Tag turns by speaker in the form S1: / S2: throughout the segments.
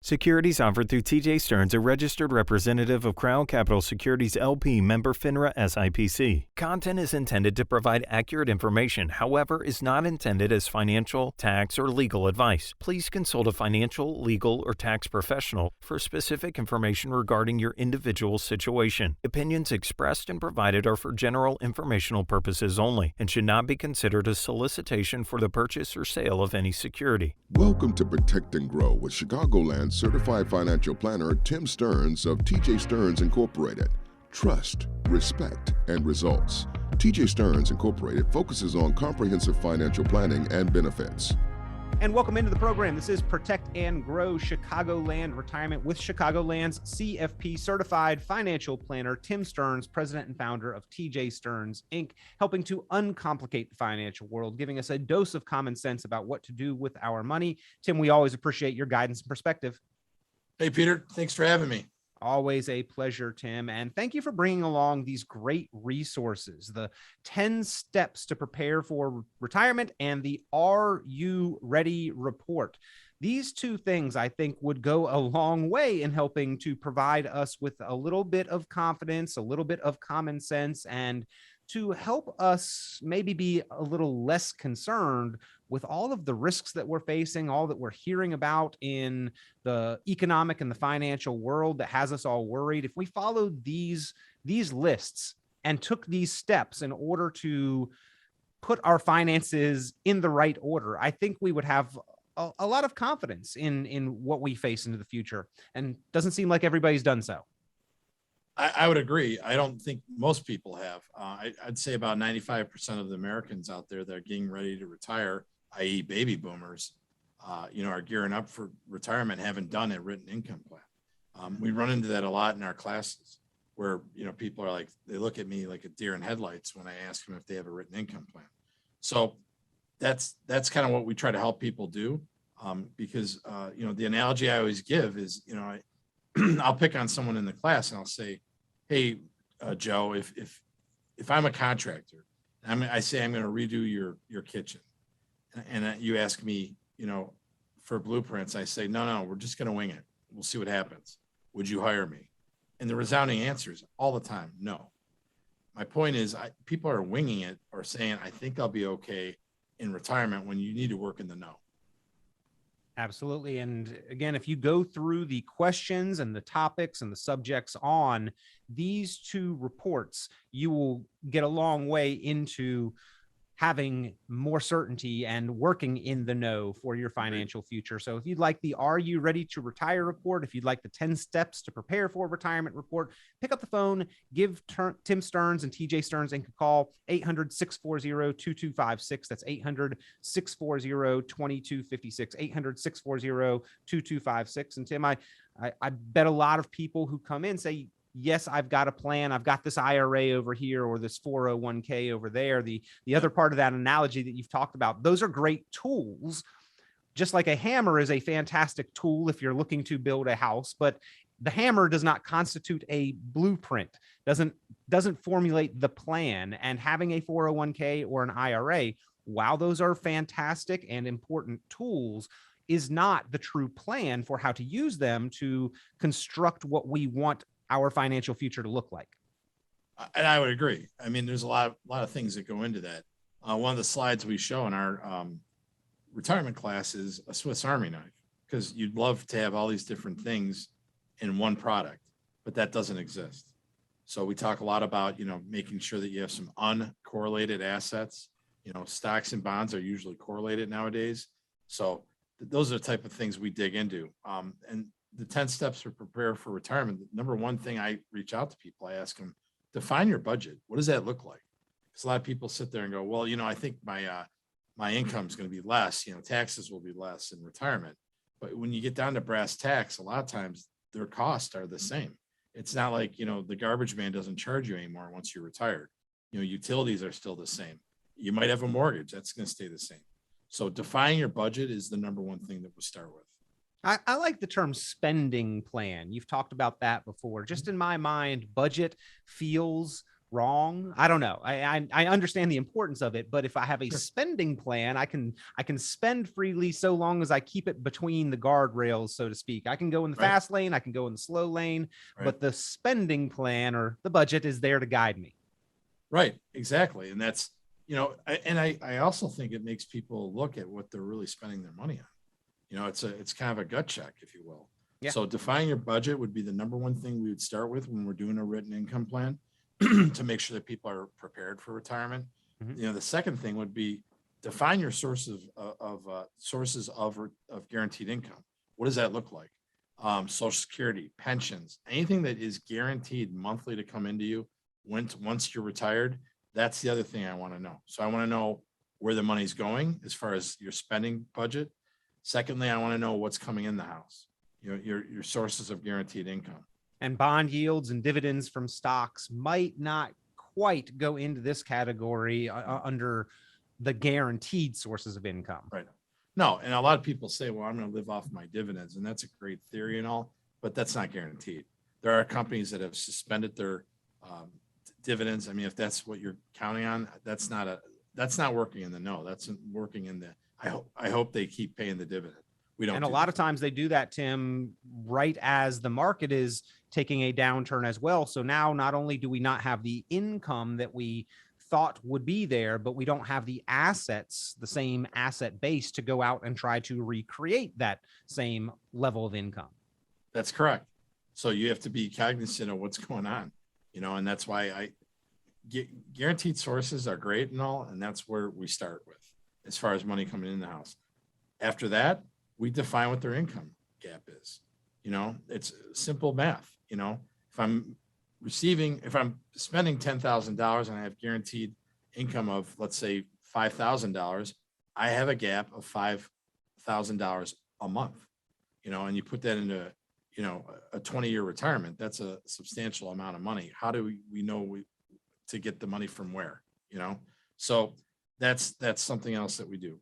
S1: Securities offered through TJ Stearns, a registered representative of Crown Capital Securities LP, member FINRA SIPC. Content is intended to provide accurate information, however, is not intended as financial, tax, or legal advice. Please consult a financial, legal, or tax professional for specific information regarding your individual situation. Opinions expressed and provided are for general informational purposes only and should not be considered a solicitation for the purchase or sale of any security.
S2: Welcome to Protect and Grow with Chicagoland certified financial planner Tim Stearns of TJ Stearns Incorporated. Trust, respect, and results. TJ Stearns Incorporated focuses on comprehensive financial planning and benefits.
S3: And welcome into the program. This is Protect and Grow Chicagoland Retirement with Chicagoland's CFP certified financial planner, Tim Stearns, president and founder of TJ Stearns, Inc., helping to uncomplicate the financial world, giving us a dose of common sense about what to do with our money. Tim, we always appreciate your guidance and perspective.
S4: Hey, Peter, thanks for having me.
S3: Always a pleasure, Tim. And thank you for bringing along these great resources, the 10 steps to prepare for retirement and the Are You Ready report. These two things, I think, would go a long way in helping to provide us with a little bit of confidence, a little bit of common sense, and to help us maybe be a little less concerned with all of the risks that we're facing, all that we're hearing about in the economic and the financial world that has us all worried. If we followed these lists and took these steps in order to put our finances in the right order, I think we would have a lot of confidence in what we face into the future. And doesn't seem like everybody's done so.
S4: I would agree. I don't think most people have. I'd say about 95% of the Americans out there that are getting ready to retire, i.e. baby boomers, are gearing up for retirement, haven't done a written income plan. We run into that a lot in our classes where, people are like, they look at me like a deer in headlights when I ask them if they have a written income plan. So that's kind of what we try to help people do. Because the analogy I always give is, I'll pick on someone in the class and I'll say, hey, Joe, if I'm a contractor, I say I'm going to redo your kitchen, and you ask me, for blueprints, I say, no, we're just going to wing it. We'll see what happens. Would you hire me? And the resounding answer is all the time, no. My point is, people are winging it or saying, I think I'll be okay in retirement when you need to work in the know.
S3: Absolutely. And again, if you go through the questions and the topics and the subjects on these two reports, you will get a long way into having more certainty and working in the know for your financial future. So if you'd like the Are You Ready to Retire report, if you'd like the 10 steps to prepare for retirement report, pick up the phone, give Tim Stearns and TJ Stearns Inc. a call, 800-640-2256. That's 800-640-2256, 800-640-2256. And Tim, I bet a lot of people who come in say, yes, I've got a plan. I've got this IRA over here or this 401k over there. The other part of that analogy that you've talked about, those are great tools. Just like a hammer is a fantastic tool if you're looking to build a house, but the hammer does not constitute a blueprint, doesn't formulate the plan. And having a 401k or an IRA, while those are fantastic and important tools, is not the true plan for how to use them to construct what we want our financial future to look like.
S4: And I would agree. I mean, there's a lot of things that go into that. One of the slides we show in our retirement class is a Swiss Army knife, because you'd love to have all these different things in one product, but that doesn't exist. So we talk a lot about, making sure that you have some uncorrelated assets. Stocks and bonds are usually correlated nowadays. So those are the type of things we dig into. And the 10 steps to prepare for retirement. The number one thing I reach out to people, I ask them, define your budget. What does that look like? Because a lot of people sit there and go, well, I think my income is going to be less, taxes will be less in retirement. But when you get down to brass tacks, a lot of times their costs are the same. It's not like, the garbage man doesn't charge you anymore once you're retired. Utilities are still the same. You might have a mortgage, that's going to stay the same. So defining your budget is the number one thing that we'll start with.
S3: I like the term spending plan. You've talked about that before. Just in my mind, budget feels wrong? I don't know. I understand the importance of it, but if I have a
S4: Sure.
S3: spending plan, I can spend freely so long as I keep it between the guardrails, so to speak. I can go in the
S4: Right.
S3: fast lane, I can go in the slow lane,
S4: Right.
S3: but the spending plan or the budget is there to guide me.
S4: Right. Exactly. And that's, I also think it makes people look at what they're really spending their money on. It's kind of a gut check, if you will.
S3: Yeah.
S4: So define your budget would be the number one thing we would start with when we're doing a written income plan to make sure that people are prepared for retirement.
S3: Mhm.
S4: The second thing would be define your sources of guaranteed income. What does that look like? Social Security, pensions, anything that is guaranteed monthly to come into you once you're retired. That's the other thing I want to know. So I want to know where the money's going as far as your spending budget. Secondly, I want to know what's coming in the house, your sources of guaranteed income.
S3: And bond yields and dividends from stocks might not quite go into this category under the guaranteed sources of income.
S4: Right. No, and a lot of people say, well, I'm going to live off my dividends, and that's a great theory and all, but that's not guaranteed. There are companies that have suspended their dividends. I mean, if that's what you're counting on, that's not working in the no. That's working in the. I hope they keep paying the dividend. We don't.
S3: And a lot of times they do that, Tim, right as the market is taking a downturn as well. So now not only do we not have the income that we thought would be there, but we don't have the assets, the same asset base to go out and try to recreate that same level of income.
S4: That's correct. So you have to be cognizant of what's going on, and that's why guaranteed sources are great and all, and that's where we start with as far as money coming in the house. After that, we define what their income gap is. It's simple math. If I'm spending $10,000 and I have guaranteed income of, let's say, $5,000, I have a gap of $5,000 a month, and you put that into, a 20-year retirement, that's a substantial amount of money. How do we know to get the money from where, So that's something else that we do.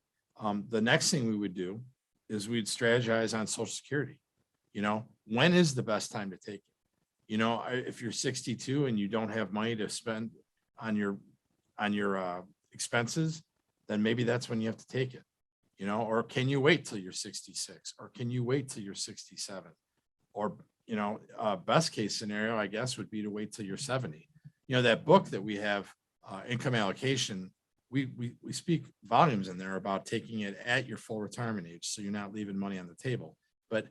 S4: The next thing we would do is we'd strategize on Social Security. When is the best time to take it? If you're 62 and you don't have money to spend on your expenses, then maybe that's when you have to take it, or can you wait till you're 66, or can you wait till you're 67? Or, best case scenario, I guess, would be to wait till you're 70. That book that we have, Income Allocation, we speak volumes in there about taking it at your full retirement age, so you're not leaving money on the table. But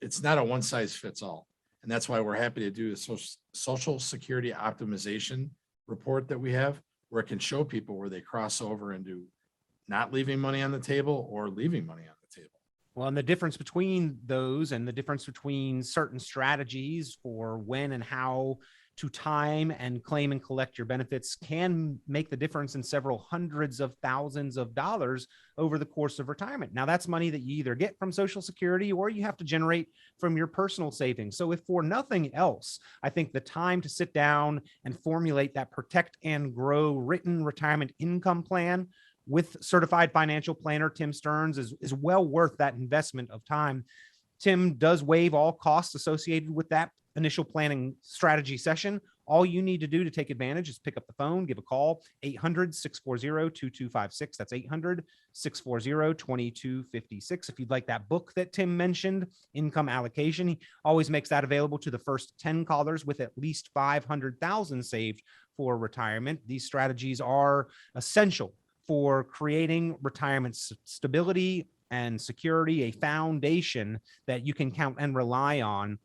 S4: it's not a one size fits all, and that's why we're happy to do the Social Security optimization report that we have, where it can show people where they cross over into not leaving money on the table or leaving money on the table.
S3: Well, and the difference between those and the difference between certain strategies for when and how to time and claim and collect your benefits can make the difference in several hundreds of thousands of dollars over the course of retirement. Now, that's money that you either get from Social Security or you have to generate from your personal savings. So if for nothing else, I think the time to sit down and formulate that protect and grow written retirement income plan with certified financial planner Tim Stearns is well worth that investment of time. Tim does waive all costs associated with that initial planning strategy session. All you need to do to take advantage is pick up the phone, give a call, 800-640-2256. That's 800-640-2256. If you'd like that book that Tim mentioned, Income Allocation, he always makes that available to the first 10 callers with at least $500,000 saved for retirement. These strategies are essential for creating retirement stability and security, a foundation that you can count and rely on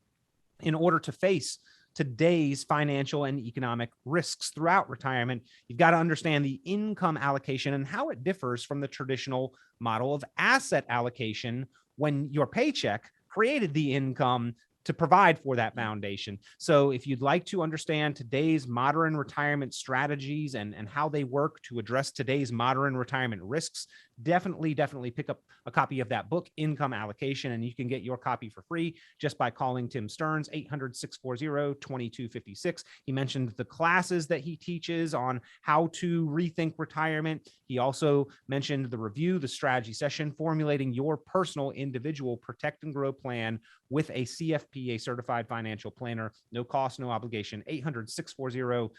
S3: in order to face today's financial and economic risks throughout retirement. You've got to understand the income allocation and how it differs from the traditional model of asset allocation when your paycheck created the income to provide for that foundation. So if you'd like to understand today's modern retirement strategies and how they work to address today's modern retirement risks, definitely pick up a copy of that book, Income Allocation, and you can get your copy for free just by calling Tim Stearns, 800-640-2256. He mentioned the classes that he teaches on how to rethink retirement. He He also mentioned the review, the strategy session, formulating your personal individual protect and grow plan with a CFP, a certified financial planner. No cost, no obligation. 800-640-2256,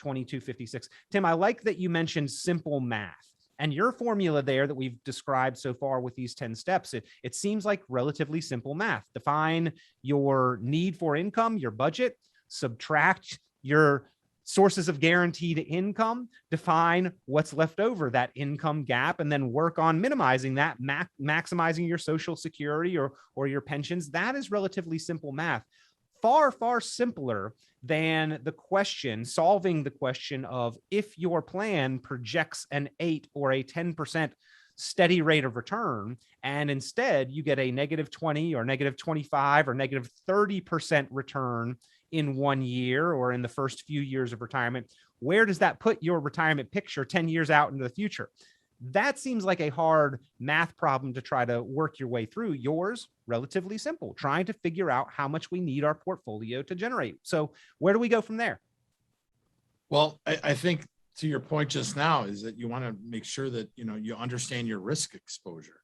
S3: 800-640-2256. Tim, I like that you mentioned simple math. And your formula there that we've described so far with these 10 steps, it seems like relatively simple math. Define your need for income, your budget, subtract your sources of guaranteed income, define what's left over, that income gap, and then work on minimizing that, maximizing your Social Security or your pensions. That is relatively simple math. Far, far simpler than solving the question of if your plan projects an 8 or a 10% steady rate of return, and instead you get a -20 or -25 or -30% return in 1 year or in the first few years of retirement. Where does that put your retirement picture 10 years out into the future? That seems like a hard math problem to try to work your way through. Yours, relatively simple, trying to figure out how much we need our portfolio to generate. So where do we go from there?
S4: Well, I think to your point just now is that you want to make sure that, you understand your risk exposure,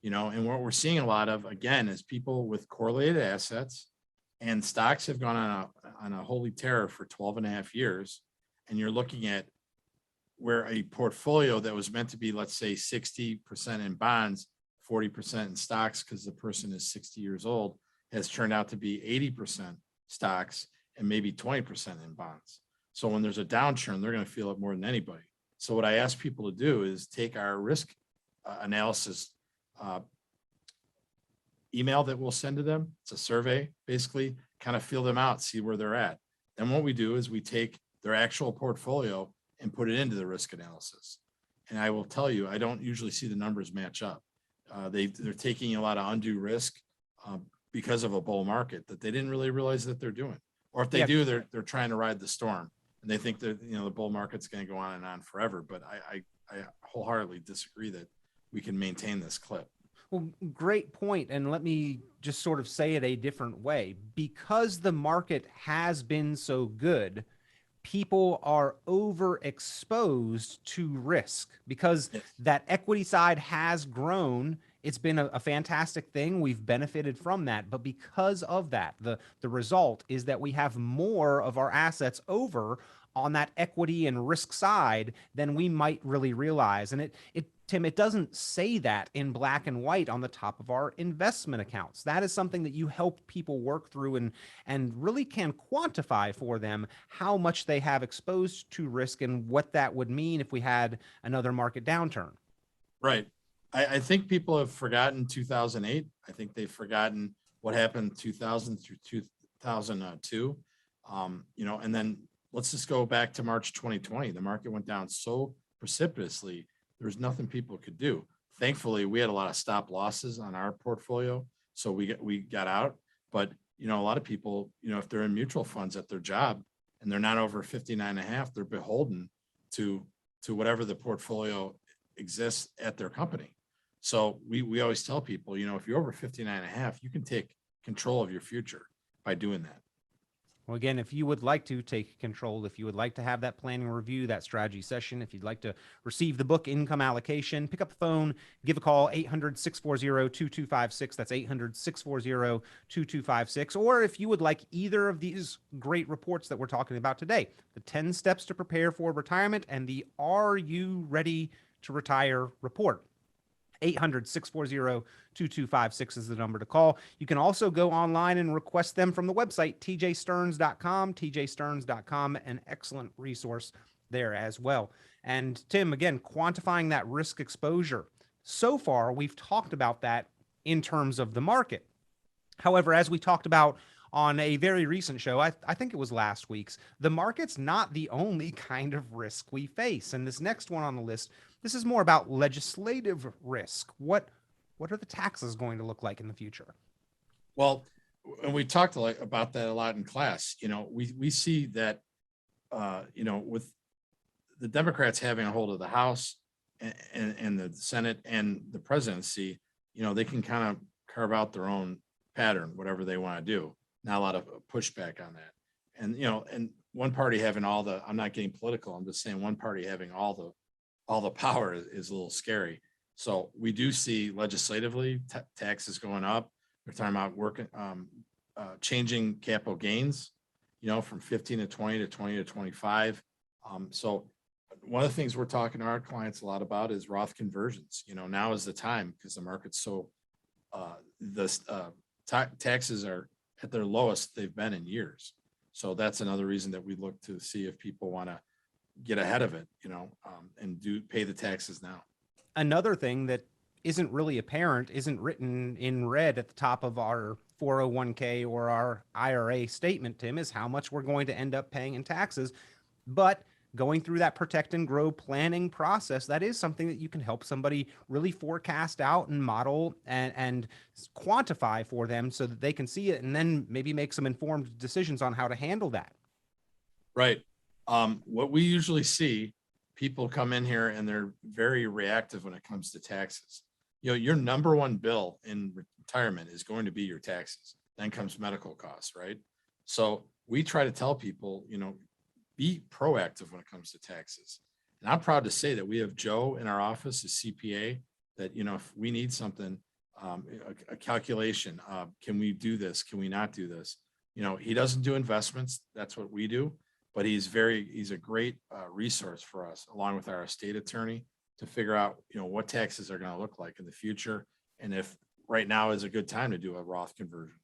S4: and what we're seeing a lot of, again, is people with correlated assets, and stocks have gone on a holy terror for 12 and a half years. And you're looking at where a portfolio that was meant to be, let's say 60% in bonds, 40% in stocks, because the person is 60 years old, has turned out to be 80% stocks and maybe 20% in bonds. So when there's a downturn, they're going to feel it more than anybody. So what I ask people to do is take our risk analysis email that we'll send to them. It's a survey, basically, kind of feel them out, see where they're at. Then what we do is we take their actual portfolio and put it into the risk analysis. And I will tell you, I don't usually see the numbers match up. They're taking a lot of undue risk because of a bull market that they didn't really realize that they're doing. Or if they do, they're trying to ride the storm, and they think that the bull market's going to go on and on forever. But I wholeheartedly disagree that we can maintain this clip.
S3: Well, great point. And let me just sort of say it a different way. Because the market has been so good, people are overexposed to risk because that equity side has grown. It's been a fantastic thing. We've benefited from that. But because of that, the result is that we have more of our assets over on that equity and risk side than we might really realize. And Tim, it doesn't say that in black and white on the top of our investment accounts. That is something that you help people work through and really can quantify for them how much they have exposed to risk and what that would mean if we had another market downturn.
S4: Right. I think people have forgotten 2008. I think they've forgotten what happened 2000 through 2002. And then let's just go back to March 2020. The market went down so precipitously. There was nothing people could do. Thankfully, we had a lot of stop losses on our portfolio, so we got out. But a lot of people, if they're in mutual funds at their job and they're not over 59.5, they're beholden to whatever the portfolio exists at their company. So we always tell people, if you're over 59.5, you can take control of your future by doing that.
S3: Well, again, if you would like to take control, if you would like to have that planning review, that strategy session, if you'd like to receive the book Income Allocation, pick up the phone, give a call, 800-640-2256. That's 800-640-2256. Or if you would like either of these great reports that we're talking about today, the 10 steps to prepare for retirement and the Are You Ready to Retire report. 800-640-2256 is the number to call. You can also go online and request them from the website, tjstearns.com, tjstearns.com, an excellent resource there as well. And Tim, again, quantifying that risk exposure. So far, we've talked about that in terms of the market. However, as we talked about on a very recent show, I think it was last week's, the market's not the only kind of risk we face. And this next one on the list, this is more about legislative risk. What are the taxes going to look like in the future?
S4: Well, and we talked about that a lot in class. We see that, with the Democrats having a hold of the House and the Senate and the presidency, they can kind of carve out their own pattern, whatever they want to do. Not a lot of pushback on that. And one party having all the, I'm not getting political, I'm just saying one party having all the power is a little scary. So we do see legislatively taxes going up. They're talking about working, changing capital gains, from 15 to 20 to 20 to 25. So one of the things we're talking to our clients a lot about is Roth conversions. Now is the time because the market's so, taxes are at their lowest they've been in years. So that's another reason that we look to see if people want to get ahead of it, and pay the taxes now.
S3: Another thing that isn't really apparent, isn't written in red at the top of our 401k or our IRA statement, Tim, is how much we're going to end up paying in taxes. But going through that protect and grow planning process, that is something that you can help somebody really forecast out and model and quantify for them so that they can see it and then maybe make some informed decisions on how to handle that.
S4: Right. What we usually see, people come in here and they're very reactive when it comes to taxes. Your number one bill in retirement is going to be your taxes. Then comes medical costs, right? So we try to tell people, be proactive when it comes to taxes. And I'm proud to say that we have Joe in our office, a CPA, that, if we need something, a calculation, can we do this? Can we not do this? He doesn't do investments. That's what we do. But he's a great resource for us, along with our estate attorney, to figure out, what taxes are going to look like in the future. And if right now is a good time to do a Roth conversion.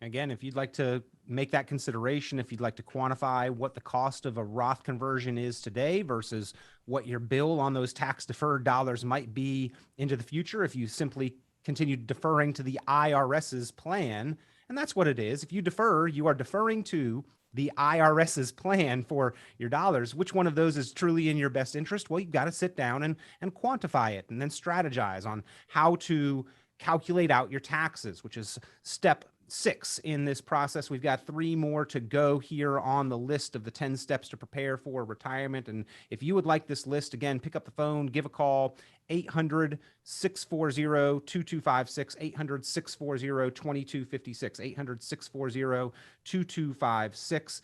S3: Again, if you'd like to make that consideration, if you'd like to quantify what the cost of a Roth conversion is today versus what your bill on those tax deferred dollars might be into the future, if you simply continue deferring to the IRS's plan, and that's what it is. If you defer, you are deferring to the IRS's plan for your dollars. Which one of those is truly in your best interest? Well, you've got to sit down and quantify it and then strategize on how to calculate out your taxes, which is step 6 in this process. We've got 3 more to go here on the list of the 10 steps to prepare for retirement. And if you would like this list, again, pick up the phone, give a call, 800-640-2256, 800-640-2256, 800-640-2256.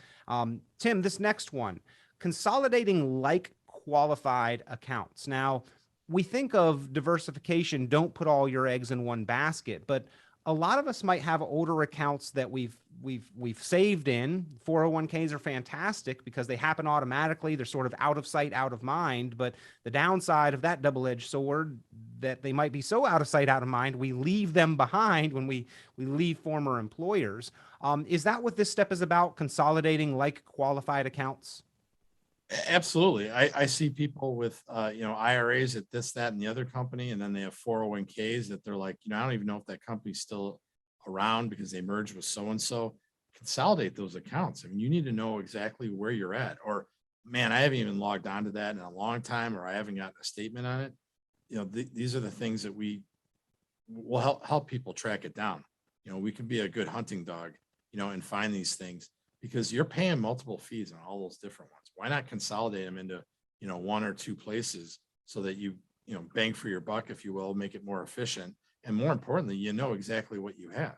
S3: Tim, this next one, consolidating like qualified accounts. Now, we think of diversification, don't put all your eggs in one basket, but a lot of us might have older accounts that we've saved in. 401ks are fantastic because they happen automatically. They're sort of out of sight, out of mind. But the downside of that double-edged sword, that they might be so out of sight, out of mind, we leave them behind when we leave former employers. Is that what this step is about? Consolidating like qualified accounts?
S4: Absolutely. I see people with, IRAs at this, that, and the other company, and then they have 401ks that they're like, I don't even know if that company's still around because they merged with so-and-so. Consolidate those accounts. I mean, you need to know exactly where you're at, or man, I haven't even logged onto that in a long time, or I haven't got a statement on it. These are the things that we will help people track it down. We can be a good hunting dog, and find these things, because you're paying multiple fees on all those different ones. Why not consolidate them into, 1 or 2 places so that you bang for your buck, if you will, make it more efficient. And more importantly, exactly what you have.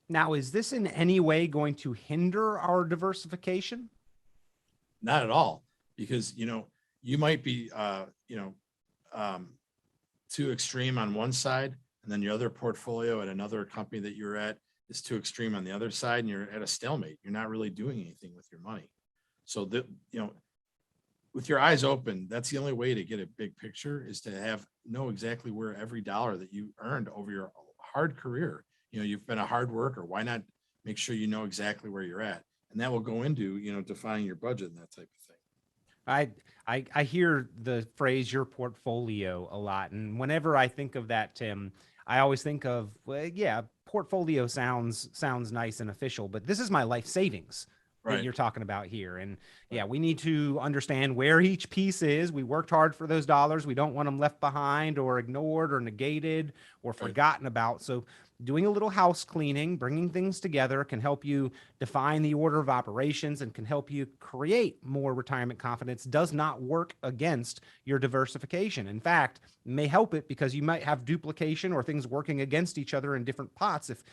S3: Now, is this in any way going to hinder our diversification?
S4: Not at all, because, you might be, too extreme on one side, and then your other portfolio at another company that you're at is too extreme on the other side, and you're at a stalemate. You're not really doing anything with your money. So with your eyes open, that's the only way to get a big picture, is to know exactly where every dollar that you earned over your hard career. You've been a hard worker. Why not make sure you know exactly where you're at? And that will go into, defining your budget and that type of thing.
S3: I hear the phrase "your portfolio" a lot, and whenever I think of that, Tim, I always think of, well, yeah, portfolio sounds nice and official, but this is my life savings that you're talking about here. And yeah, we need to understand where each piece is. We worked hard for those dollars. We don't want them left behind or ignored or negated or forgotten about. So doing a little house cleaning, bringing things together can help you define the order of operations and can help you create more retirement confidence. Does not work against your diversification. In fact, may help it because you might have duplication or things working against each other in different pots if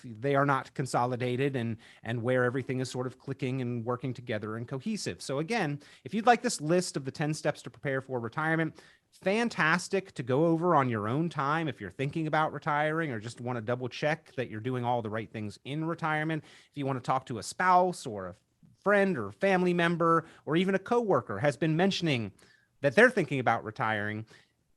S3: they are not consolidated and where everything is sort of clicking and working together and cohesive. So again, if you'd like this list of the 10 steps to prepare for retirement, fantastic to go over on your own time if you're thinking about retiring or just want to double check that you're doing all the right things in retirement. If you want to talk to a spouse or a friend or family member or even a coworker has been mentioning that they're thinking about retiring,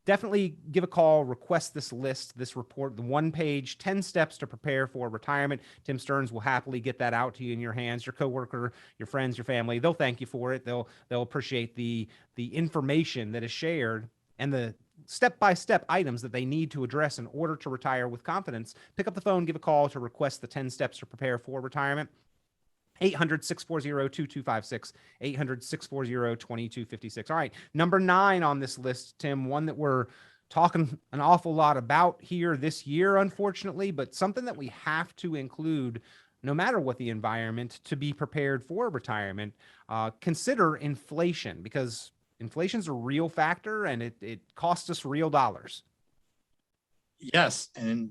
S3: definitely give a call, request this list, this report, the 1-page 10 steps to prepare for retirement. Tim Stearns will happily get that out to you in your hands. Your coworker, your friends, your family, they'll thank you for it. They'll appreciate the information that is shared and the step-by-step items that they need to address in order to retire with confidence. Pick up the phone, give a call to request the 10 steps to prepare for retirement. 800-640-2256, 800-640-2256. All right, number 9 on this list, Tim, one that we're talking an awful lot about here this year, unfortunately, but something that we have to include no matter what the environment to be prepared for retirement. Consider inflation, because inflation's a real factor and it costs us real dollars.
S4: Yes. And,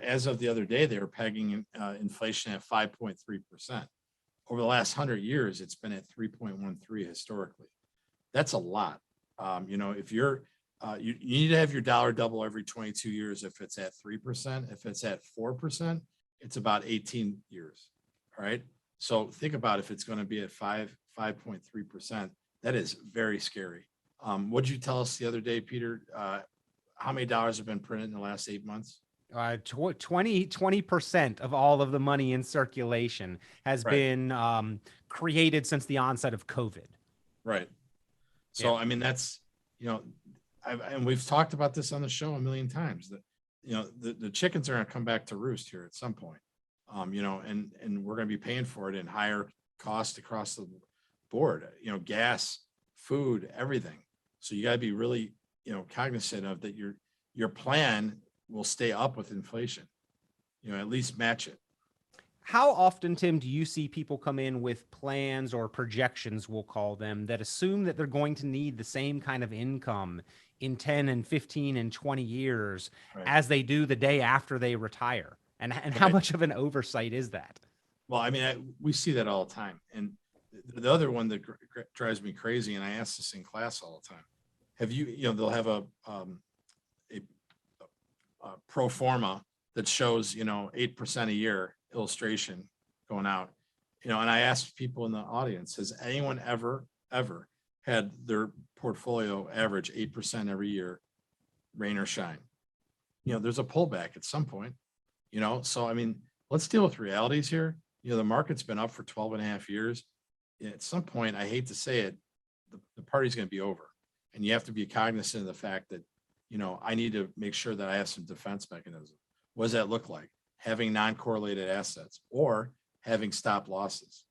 S4: as of the other day, they were pegging inflation at 5.3%. Over the last 100 years, it's been at 3.13 historically. That's a lot. If you're, you need to have your dollar double every 22 years. If it's at 3%, if it's at 4%, it's about 18 years. All right. So think about if it's going to be at 5.3%, that is very scary. What did you tell us the other day, Peter? How many dollars have been printed in the last 8 months?
S3: 20% of all of the money in circulation has been created since the onset of COVID.
S4: Right. So, I mean, that's, and we've talked about this on the show a million times that, the chickens are going to come back to roost here at some point, and we're going to be paying for it in higher cost across the board, gas, food, everything. So you got to be really, cognizant of that. Your plan will stay up with inflation, at least match it.
S3: How often, Tim, do you see people come in with plans or projections, we'll call them, that assume that they're going to need the same kind of income in 10 and 15 and 20 years as they do the day after they retire? And how much of an oversight is that?
S4: Well, I mean, we see that all the time. And the other one that drives me crazy, and I ask this in class all the time, have you, they'll have a pro forma that shows, 8% a year illustration going out, and I asked people in the audience, has anyone ever had their portfolio average 8% every year, rain or shine? There's a pullback at some point, so, I mean, let's deal with realities here. The market's been up for 12 and a half years. At some point, I hate to say it, the party's going to be over, and you have to be cognizant of the fact that, I need to make sure that I have some defense mechanism. What does that look like? Having non-correlated assets or having stop losses.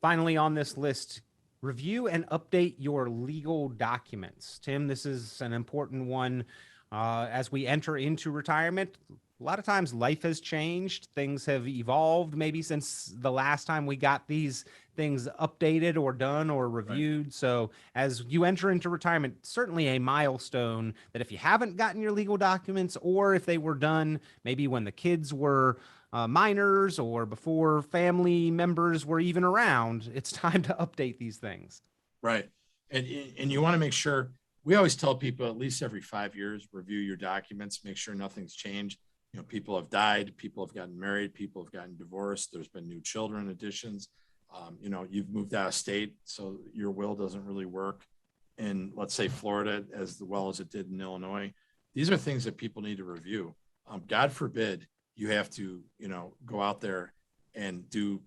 S3: Finally, on this list, review and update your legal documents. Tim, this is an important one as we enter into retirement. A lot of times life has changed. Things have evolved maybe since the last time we got these things updated or done or reviewed. Right. So as you enter into retirement, certainly a milestone that if you haven't gotten your legal documents, or if they were done maybe when the kids were minors or before family members were even around, it's time to update these things.
S4: Right. And you want to make sure, we always tell people at least every 5 years, review your documents, make sure nothing's changed. People have died, people have gotten married, people have gotten divorced. There's been new children additions. You've moved out of state, so your will doesn't really work in, let's say, Florida as well as it did in Illinois. These are things that people need to review. God forbid you have to, go out there and do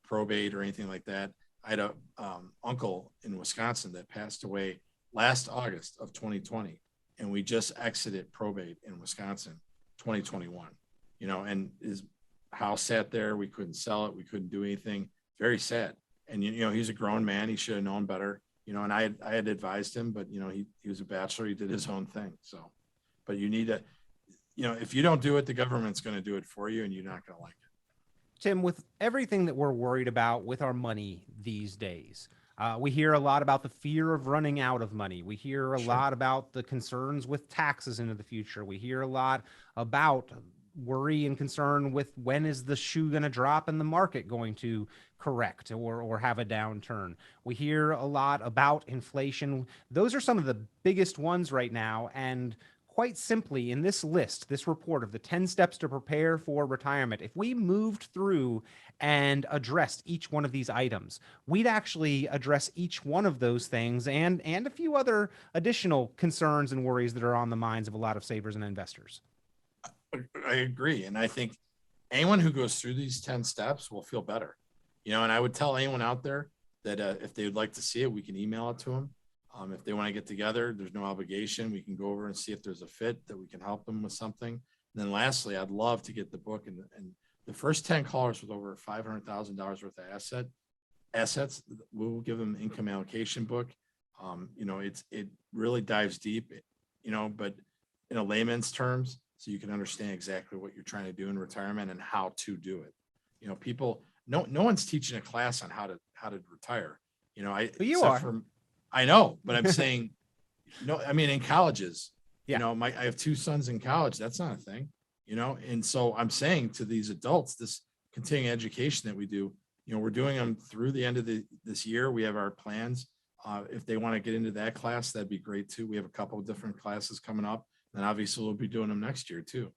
S4: probate or anything like that. I had a uncle in Wisconsin that passed away last August of 2020, and we just exited probate in Wisconsin 2021, and his house sat there. We couldn't sell it. We couldn't do anything. Very sad. And, he's a grown man. He should have known better, and I had advised him, but, he was a bachelor. He did his own thing. So, but you need to, if you don't do it, the government's going to do it for you, and you're not going to like it.
S3: Tim, with everything that we're worried about with our money these days, we hear a lot about the fear of running out of money. We hear a lot about the concerns with taxes into the future. We hear a lot about worry and concern with when is the shoe going to drop and the market going to correct or have a downturn. We hear a lot about inflation. Those are some of the biggest ones right now. And quite simply, in this list, this report of the 10 steps to prepare for retirement, if we moved through and addressed each one of these items, we'd actually address each one of those things and a few other additional concerns and worries that are on the minds of a lot of savers and investors.
S4: I agree. And I think anyone who goes through these 10 steps will feel better, and I would tell anyone out there that if they would like to see it, we can email it to them. If they want to get together, there's no obligation. We can go over and see if there's a fit that we can help them with something. And then lastly, I'd love to get the book and the first 10 callers with over $500,000 worth of assets, we'll give them an income allocation book. It really dives deep, but in a layman's terms, so you can understand exactly what you're trying to do in retirement and how to do it. No one's teaching a class on how to retire.
S3: But you are.
S4: I know, but I'm saying, in colleges,
S3: yeah.
S4: I have 2 sons in college. That's not a thing, and so I'm saying to these adults, this continuing education that we do, we're doing them through the end of this year. We have our plans. If they want to get into that class, that'd be great too. We have a couple of different classes coming up. And obviously we'll be doing them next year too.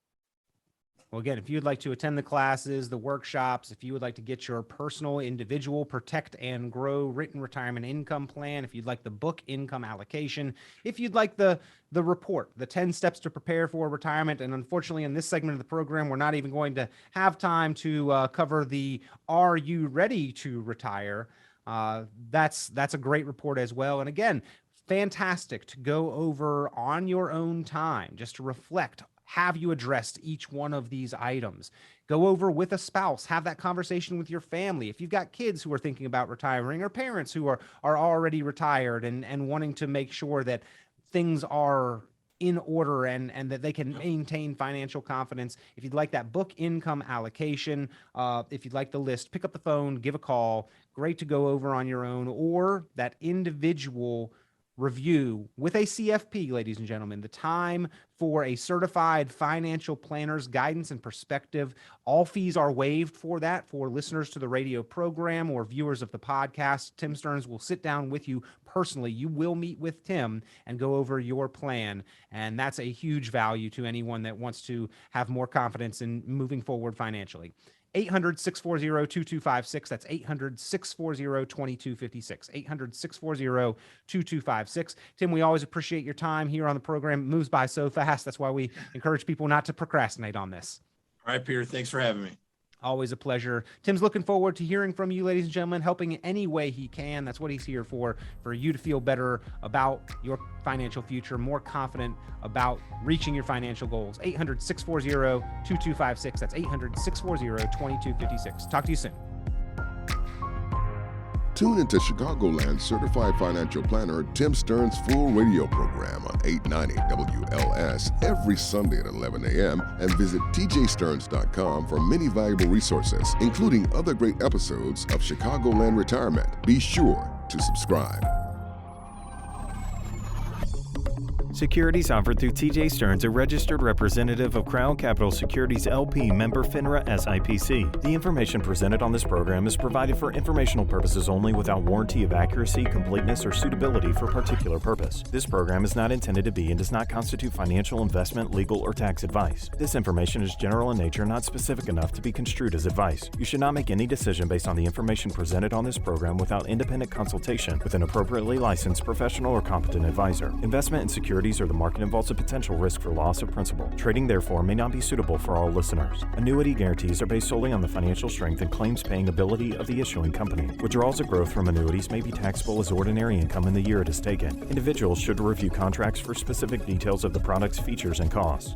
S3: Well, again, if you'd like to attend the classes, the workshops, if you would like to get your personal, individual, protect and grow written retirement income plan, if you'd like the book income allocation, if you'd like the report, the 10 steps to prepare for retirement. And unfortunately, in this segment of the program, we're not even going to have time to cover the Are You Ready to Retire? That's a great report as well. And again, fantastic to go over on your own time, just to reflect. Have you addressed each one of these items? Go over with a spouse, have that conversation with your family. If you've got kids who are thinking about retiring or parents who are already retired and wanting to make sure that things are in order and that they can maintain financial confidence. If you'd like that book income allocation, if you'd like the list, pick up the phone, give a call. Great to go over on your own, or that individual review with a CFP, ladies and gentlemen. The time for a certified financial planner's guidance and perspective. All fees are waived for that for listeners to the radio program or viewers of the podcast. Tim Stearns will sit down with you personally. You will meet with Tim and go over your plan. And that's a huge value to anyone that wants to have more confidence in moving forward financially. 800-640-2256. That's 800-640-2256. 800-640-2256. Tim, we always appreciate your time here on the program. It moves by so fast. That's why we encourage people not to procrastinate on this.
S4: All right, Peter. Thanks for having me.
S3: Always a pleasure. Tim's looking forward to hearing from you, ladies and gentlemen, helping in any way he can. That's what he's here for you to feel better about your financial future, more confident about reaching your financial goals. 800-640-2256. That's 800-640-2256. Talk to you soon.
S2: Tune into Chicagoland certified financial planner Tim Stearns' full radio program on 890 WLS every Sunday at 11 a.m. and visit tjstearns.com for many valuable resources, including other great episodes of Chicagoland Retirement. Be sure to subscribe.
S1: Securities offered through TJ Stearns, a registered representative of Crown Capital Securities LP, member FINRA SIPC. The information presented on this program is provided for informational purposes only without warranty of accuracy, completeness, or suitability for particular purpose. This program is not intended to be and does not constitute financial, investment, legal, or tax advice. This information is general in nature, not specific enough to be construed as advice. You should not make any decision based on the information presented on this program without independent consultation with an appropriately licensed professional or competent advisor. Investment in securities or the market involves a potential risk for loss of principal. Trading, therefore, may not be suitable for all listeners. Annuity guarantees are based solely on the financial strength and claims-paying ability of the issuing company. Withdrawals of growth from annuities may be taxable as ordinary income in the year it is taken. Individuals should review contracts for specific details of the product's features and costs.